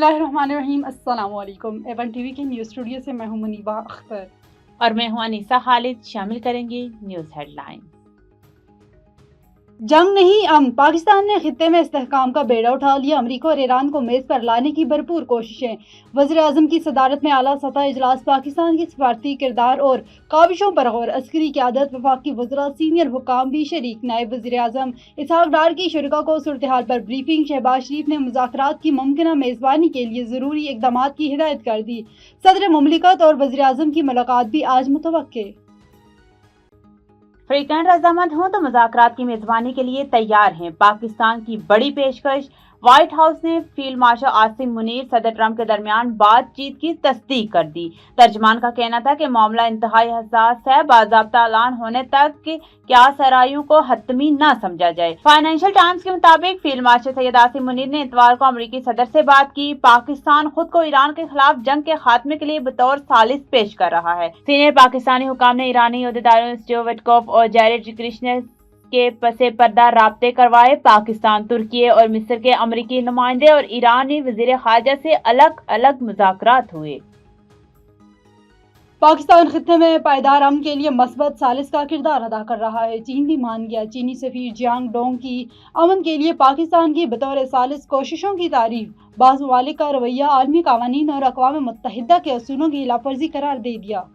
बिस्मिल्लाहिर्रहमानिर्रहीम। अस्सलाम वालेकुम। एवन टीवी के न्यूज़ स्टूडियो से मैं हूं मुनीबा अख्तर और मैं हूं अनीसा खालिद। शामिल करेंगे न्यूज़ हेडलाइन। जंग नहीं अमन, पाकिस्तान ने खित्ते में इस्तेहकाम का बेड़ा उठा लिया। अमरीका और ईरान को मेज पर लाने की भरपूर कोशिशें। वज़ीर आज़म की सदारत में आला सतह इजलास। पाकिस्तान की सफारती किरदार और काविशों पर गौर। अस्करी क़यादत, वफाकी वज़रा, सीनियर हुकाम भी शरीक। नायब वज़ीर आज़म इसहाक डार की शुरका को सूरत हाल पर ब्रीफिंग। शहबाज शरीफ ने मुज़ाकरात की मुमकिना मेज़बानी के लिए ज़रूरी इक़दामात की हिदायत कर दी। सदर मुमलिकत और वज़ीर आज़म की मुलाकात भी आज मुतवक्के। फ्रीकैन रजामंद हों तो मुज़ाकरात की मेज़बानी के लिए तैयार हैं। पाकिस्तान की बड़ी पेशकश। व्हाइट हाउस ने फील्ड मार्शल आसिम मुनीर सदर ट्रंप के दरमियान बातचीत की तस्दीक कर दी। तर्जमान का कहना था कि मामला इंतहाई हसास है, बाज़ाब्ता ऐलान होने तक क्या सरायों को हतमी न समझा जाए। फाइनेंशियल टाइम्स के मुताबिक फील्ड मार्शल सैयद आसिम मुनीर ने इतवार को अमरीकी सदर से बात की। पाकिस्तान खुद को ईरान के खिलाफ जंग के खात्मे के लिए बतौर सालिस पेश कर रहा है। सीनियर पाकिस्तानी हुकाम ने ईरानी ओहदेदारों स्टीव विटकॉफ और जैरेड कुशनर के पसे पर्दा राब्ते करवाए। पाकिस्तान, तुर्की और मिस्र के अमरीकी नुमाइंदे और ईरानी वजीर खारजा से अलग अलग मुज़ाकरात हुए। पाकिस्तान खित्ते में पायदार अमन के लिए मस्बत सालिस का किरदार अदा कर रहा है। चीन भी मान गया। चीनी सफीर जियांग डोंग की अमन के लिए पाकिस्तान की बतौर सालिस कोशिशों की तारीफ। बाज़ ममालिक का रवैया आलमी कानून और अक़वाम मुत्तहिदा के असूलों की खिलाफवर्जी करार दे दिया।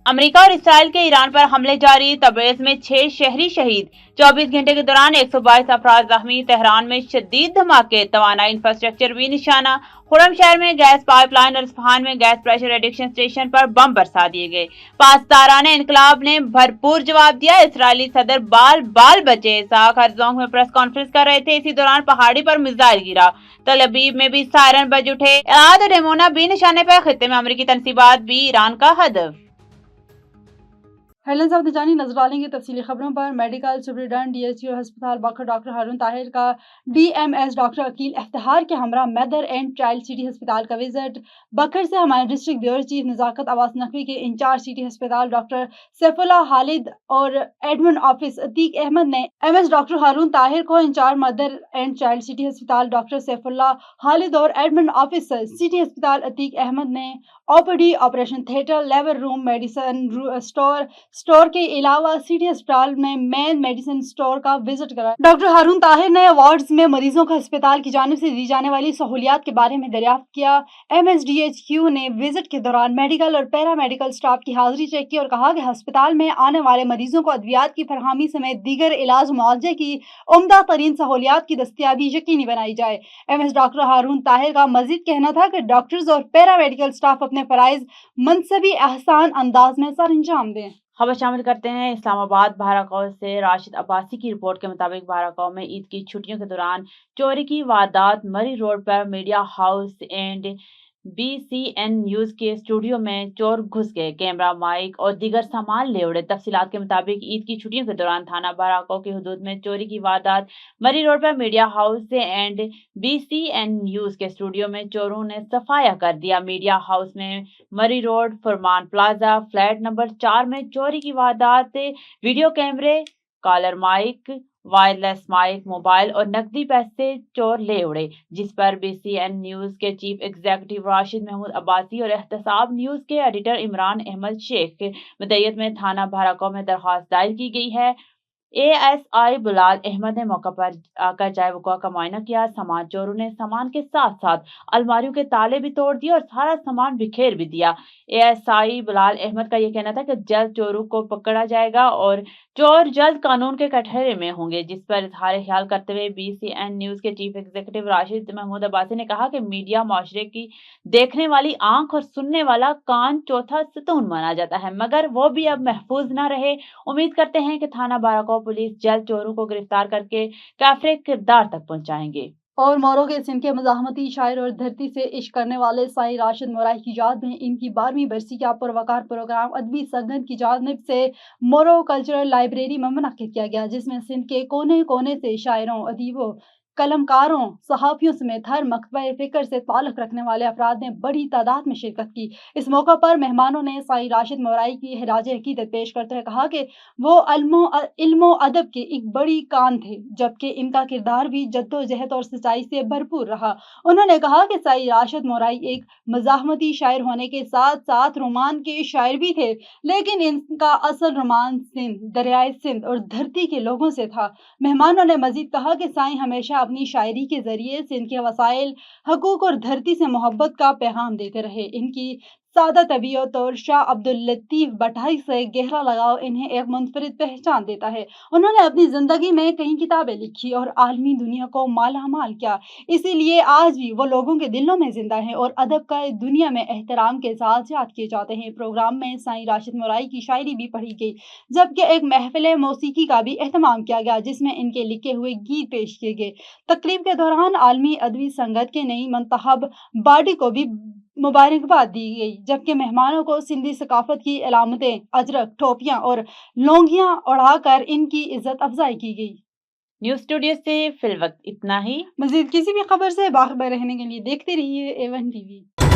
अमेरिका और इसराइल के ईरान पर हमले जारी। तबरेज़ में 6 शहरी शहीद। 24 घंटे के दौरान 122 अफराद जख्मी। तेहरान में शदीद धमाके। तवानाई इंफ्रास्ट्रक्चर भी निशाना। खुरमशहर में गैस पाइपलाइन और इस्फहान में गैस प्रेशर रिडक्शन स्टेशन पर बम बरसा दिए गए। पासदाराने इनकलाब ने भरपूर जवाब दिया। इसराइली सदर बाल बाल बचे। इसहाक हर्जोग में प्रेस कॉन्फ्रेंस कर रहे थे, इसी दौरान पहाड़ी पर मिसाइल गिरा। तल अबीब में भी सायरन बज उठे। एलाद और रेमोना भी निशाने पर। खित्ते में अमरीकी तनसीबात भी ईरान का हदफ। हेडलाइंस आप जानी नजर डालेंगे तफसीली खबरों पर। मेडिकल सुपरिटेंडेंट डीएचयू अस्पताल बकर डॉक्टर हारून ताहिर का डीएमएस डॉक्टर अकील इफ्तिखार के हमरा मदर एंड चाइल्ड सिटी अस्पताल का विजिट। बकर से हमारे district bureau chief Nazakat Abbas Naqvi के इंचार्ज सिटी अस्पताल डॉक्टर सैफुल्लाह खालिद और एडमिन ऑफिस अतीक अहमद ने एमएस डॉक्टर हारून ताहिर को incharge mother and child city अस्पताल डॉक्टर सैफुल्लाह खालिद और एडमिन ऑफिस सिटी अस्पताल अतीक अहमद ने OPD, operation theatre, labour room, medicine store के अलावा सिटी अस्पताल में मेन मेडिसिन स्टोर का विजिट करा। डॉक्टर हारून ताहिर ने वार्ड्स में मरीजों को अस्पताल की जानिब से दी जाने वाली सहूलियात के बारे में दरियाफ्त किया। एमएसडीएचक्यू ने विजिट के दौरान मेडिकल और पैरा मेडिकल स्टाफ की हाजिरी चेक की और कहा कि अस्पताल में आने वाले मरीजों को अद्वियात की फरहमी समेत दीगर इलाज मुआवजे की उम्दा तरीन सहूलियात की दस्तियाबी यकीनी बनाई जाए। एमएस डॉक्टर हारून ताहिर का मजीद कहना था कि डॉक्टर्स और पैरा मेडिकल स्टाफ अपने फराइज मनसबी एहसान अंदाज में सर अंजाम दें। खबर शामिल करते हैं इस्लामाबाद बहराकौ से। राशिद अब्बासी की रिपोर्ट के मुताबिक बहराकौ में ईद की छुट्टियों के दौरान चोरी की वारदात। मरी रोड पर media house and BCN news के स्टूडियो में चोर घुस गए। कैमरा, माइक और दीगर सामान ले उड़े। तफसीलात के मुताबिक ईद की छुट्टियों के दौरान थाना बहराकौ की हदूद में चोरी की वारदात। मरी रोड पर media house and BCN news के स्टूडियो में चोरों ने सफाया कर दिया। मीडिया हाउस में Murree road Farman plaza flat number 4 में चोरी की वारदात। वीडियो कैमरे, collar mic, wireless mic, mobile और नकदी पैसे चोर ले उड़े, जिस पर BCN न्यूज के चीफ एग्जीक्यूटिव राशिद महमूद अब्बासी और एहतसाब न्यूज के एडिटर इमरान अहमद शेख के मदयत में थाना बहराकौ में दरख्वास्त दायर की गई है। ASI बुलाल अहमद ने मौका पर आकर जाए वक़ुआ का मुआयना किया। सामान चोरों ने सामान के साथ साथ अलमारियों के ताले भी तोड़ दिए और सारा सामान बिखेर भी दिया। ASI बुलाल अहमद का यह कहना था कि जल्द चोरों को पकड़ा जाएगा और चोर जल्द कानून के कटघरे में होंगे, जिस पर इजहार ख्याल करते हुए BCN न्यूज के चीफ एग्जीक्यूटिव राशिद महमूद अब्बासी ने कहा कि मीडिया माशरे की देखने वाली आंख और सुनने वाला कान चौथा सतून माना जाता है, मगर वो भी अब महफूज न रहे। उम्मीद करते हैं कि थाना बहराकौ पुलिस जल्द चोरों को गिरफ्तार करके काफिर किरदार तक पहुंचाएंगे। और मोरो के सिंध के मज़ाहमती शायर और धरती से इश्क करने वाले साईं राशिद मोराई की याद में इनकी 12वीं बरसी का पुरवकार प्रोग्राम अदबी संगत की जानिब से मोरो कल्चरल लाइब्रेरी में मुनक्किद किया गया, जिसमें सिंध के कोने कोने से शायरों, अदीबों, कलमकारों, सहाफ़ियों समेत हर मकतबा फ़िक्र से ताल्लुक़ रखने वाले अफ़राद ने बड़ी तादाद में शिरकत की। इस मौका पर मेहमानों ने साईं राशिद मोराई की खिराज अक़ीदत पेश करते हुए कहा कि वो इल्म व अदब के एक बड़ी कान थे, जबकि इनका किरदार भी जद्दोजहद और सच्चाई से भरपूर रहा। उन्होंने कहा कि साईं राशिद मोराई एक मज़ाहमती शायर होने के साथ-साथ रोमान के शायर भी थे, लेकिन इनका असल रोमांस सिंध, दरियाए सिंध और धरती के लोगों से था। मेहमानों ने मज़ीद कहा कि साईं हमेशा अपनी शायरी के ज़रिए सिंध के वसाइल, हकूक़ और धरती से मोहब्बत का पैगाम देते रहे। इनकी सादा तबीयत और शाह अब्दुल लतीफ़ भट्टाई से गहरा लगाव इन्हें एक मुनफ़रिद पहचान देता है। उन्होंने अपनी ज़िंदगी में कई किताबें लिखी और आलमी दुनिया को मालामाल किया, इसीलिए आज भी वो लोगों के दिलों में ज़िंदा हैं और अदब का दुनिया में एहतराम के साथ याद किए जाते हैं। प्रोग्राम में साईं राशिद मोराई की शायरी भी पढ़ी गई, जबकि एक महफ़िल मौसीकी का भी एहतमाम किया गया, जिसमें इनके लिखे हुए गीत पेश किए गए। तक़रीब के दौरान आलमी अदबी संगत के नई मंतखब बॉडी को भी मुबारकबाद दी गई, जबकि मेहमानों को सिंधी सकाफ़त की अलामतें, अजरक, टोपियाँ और लौंगियाँ ओढ़ाकर इनकी इज़्ज़त अफ़ज़ाई की गई। न्यूज़ स्टूडियो से फ़िलवक़्त इतना ही। मज़ीद किसी भी खबर से बाखबर रहने के लिए देखते रहिए A1 TV।